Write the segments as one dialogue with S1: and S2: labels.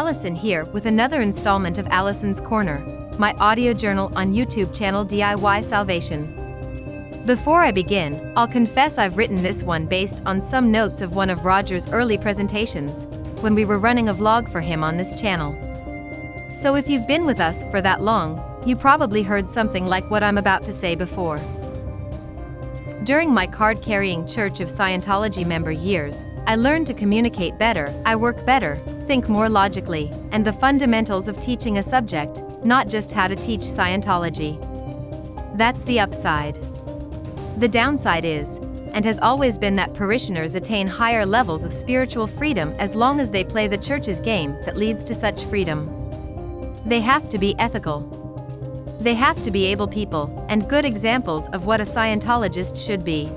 S1: Allison here with another installment of Allison's Corner, my audio journal on YouTube channel DIY Salvation. Before I begin, I'll confess I've written this one based on some notes of one of Roger's early presentations, when we were running a vlog for him on this channel. So if you've been with us for that long, you probably heard something like what I'm about to say before. During my card-carrying Church of Scientology member years, I learned to communicate better, I work better, think more logically, and the fundamentals of teaching a subject, not just how to teach Scientology. That's the upside. The downside is, and has always been, that parishioners attain higher levels of spiritual freedom as long as they play the church's game that leads to such freedom. They have to be ethical. They have to be able people, and good examples of what a Scientologist should be.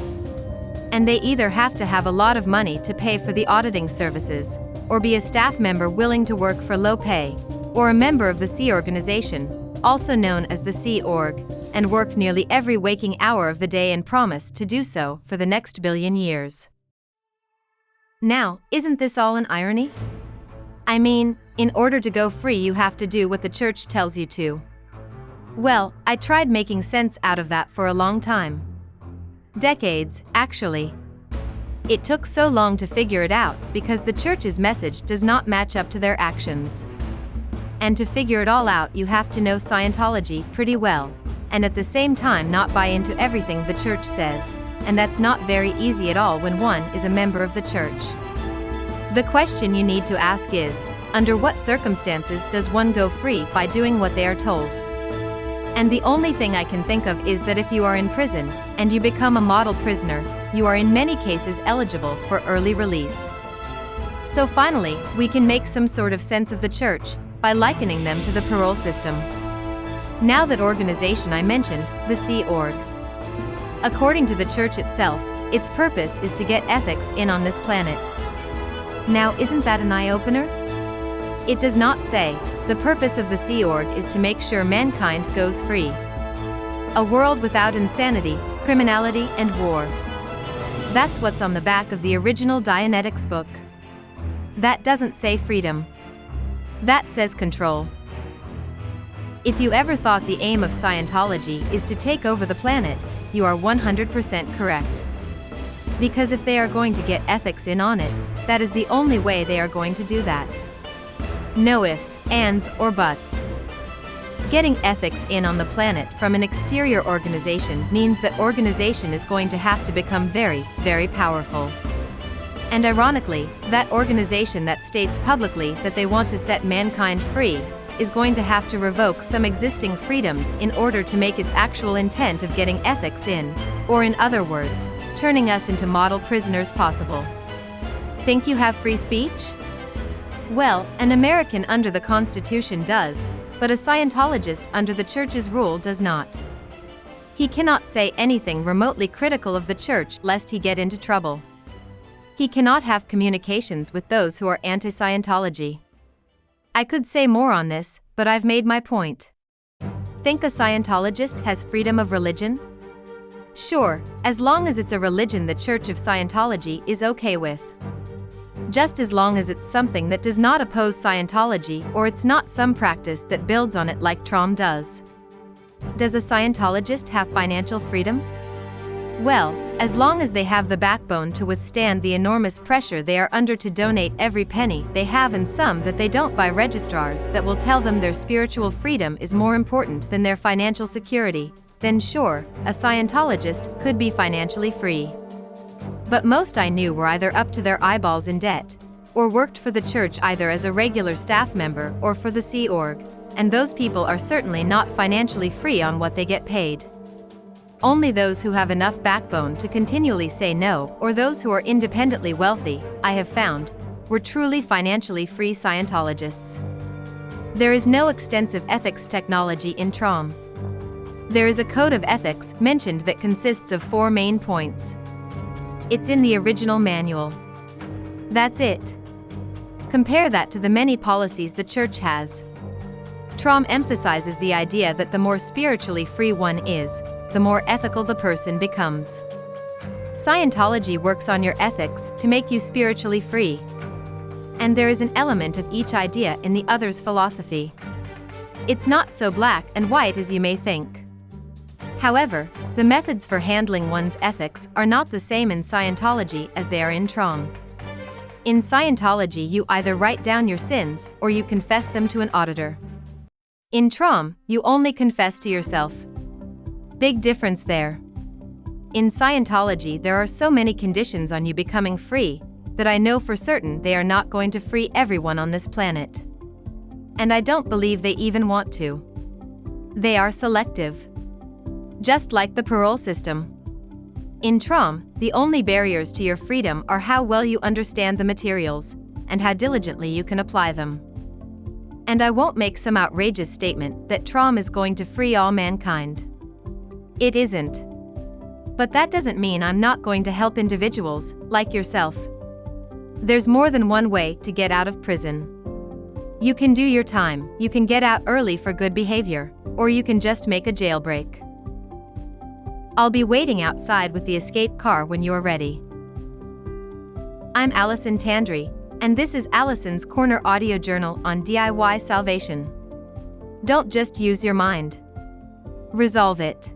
S1: And they either have to have a lot of money to pay for the auditing services, or be a staff member willing to work for low pay, or a member of the Sea organization, also known as the Sea Org, and work nearly every waking hour of the day and promise to do so for the next billion years. Now, isn't this all an irony? I mean, in order to go free you have to do what the church tells you to. Well, I tried making sense out of that for a long time. Decades, actually. It took so long to figure it out because the church's message does not match up to their actions. And to figure it all out you have to know Scientology pretty well, and at the same time not buy into everything the church says, and that's not very easy at all when one is a member of the church. The question you need to ask is, under what circumstances does one go free by doing what they are told? And the only thing I can think of is that if you are in prison, and you become a model prisoner, you are in many cases eligible for early release. So finally, we can make some sort of sense of the church, by likening them to the parole system. Now that organization I mentioned, the Sea Org. According to the church itself, its purpose is to get ethics in on this planet. Now isn't that an eye-opener? It does not say, the purpose of the Sea Org is to make sure mankind goes free. A world without insanity, criminality, and war. That's what's on the back of the original Dianetics book. That doesn't say freedom. That says control. If you ever thought the aim of Scientology is to take over the planet, you are 100% correct. Because if they are going to get ethics in on it, that is the only way they are going to do that. No ifs, ands, or buts. Getting ethics in on the planet from an exterior organization means that organization is going to have to become very, very powerful. And ironically, that organization that states publicly that they want to set mankind free is going to have to revoke some existing freedoms in order to make its actual intent of getting ethics in, or in other words, turning us into model prisoners possible. Think you have free speech? Well, an American under the Constitution does, but a Scientologist under the church's rule does not. He cannot say anything remotely critical of the church lest he get into trouble. He cannot have communications with those who are anti-Scientology. I could say more on this, but I've made my point. Think a Scientologist has freedom of religion? Sure, as long as it's a religion the Church of Scientology is okay with. Just as long as it's something that does not oppose Scientology or it's not some practice that builds on it like TROM does. Does a Scientologist have financial freedom? Well, as long as they have the backbone to withstand the enormous pressure they are under to donate every penny they have and some that they don't by registrars that will tell them their spiritual freedom is more important than their financial security, then sure, a Scientologist could be financially free. But most I knew were either up to their eyeballs in debt, or worked for the church either as a regular staff member or for the Sea Org, and those people are certainly not financially free on what they get paid. Only those who have enough backbone to continually say no, or those who are independently wealthy, I have found, were truly financially free Scientologists. There is no extensive ethics technology in TROM. There is a code of ethics mentioned that consists of 4 main points. It's in the original manual. That's it. Compare that to the many policies the church has. TROM emphasizes the idea that the more spiritually free one is, the more ethical the person becomes. Scientology works on your ethics to make you spiritually free. and there is an element of each idea in the other's philosophy. It's not so black and white as you may think. However, the methods for handling one's ethics are not the same in Scientology as they are in TROM. In Scientology, you either write down your sins or you confess them to an auditor. In TROM, you only confess to yourself. Big difference there. In Scientology, there are so many conditions on you becoming free that I know for certain they are not going to free everyone on this planet. And I don't believe they even want to. They are selective. Just like the parole system. In TROM, the only barriers to your freedom are how well you understand the materials, and how diligently you can apply them. And I won't make some outrageous statement that TROM is going to free all mankind. It isn't. But that doesn't mean I'm not going to help individuals, like yourself. There's more than one way to get out of prison. You can do your time, you can get out early for good behavior, or you can just make a jailbreak. I'll be waiting outside with the escape car when you are ready. I'm Allison Tandri, and this is Allison's Corner audio journal on DIY salvation. Don't just use your mind. Resolve it.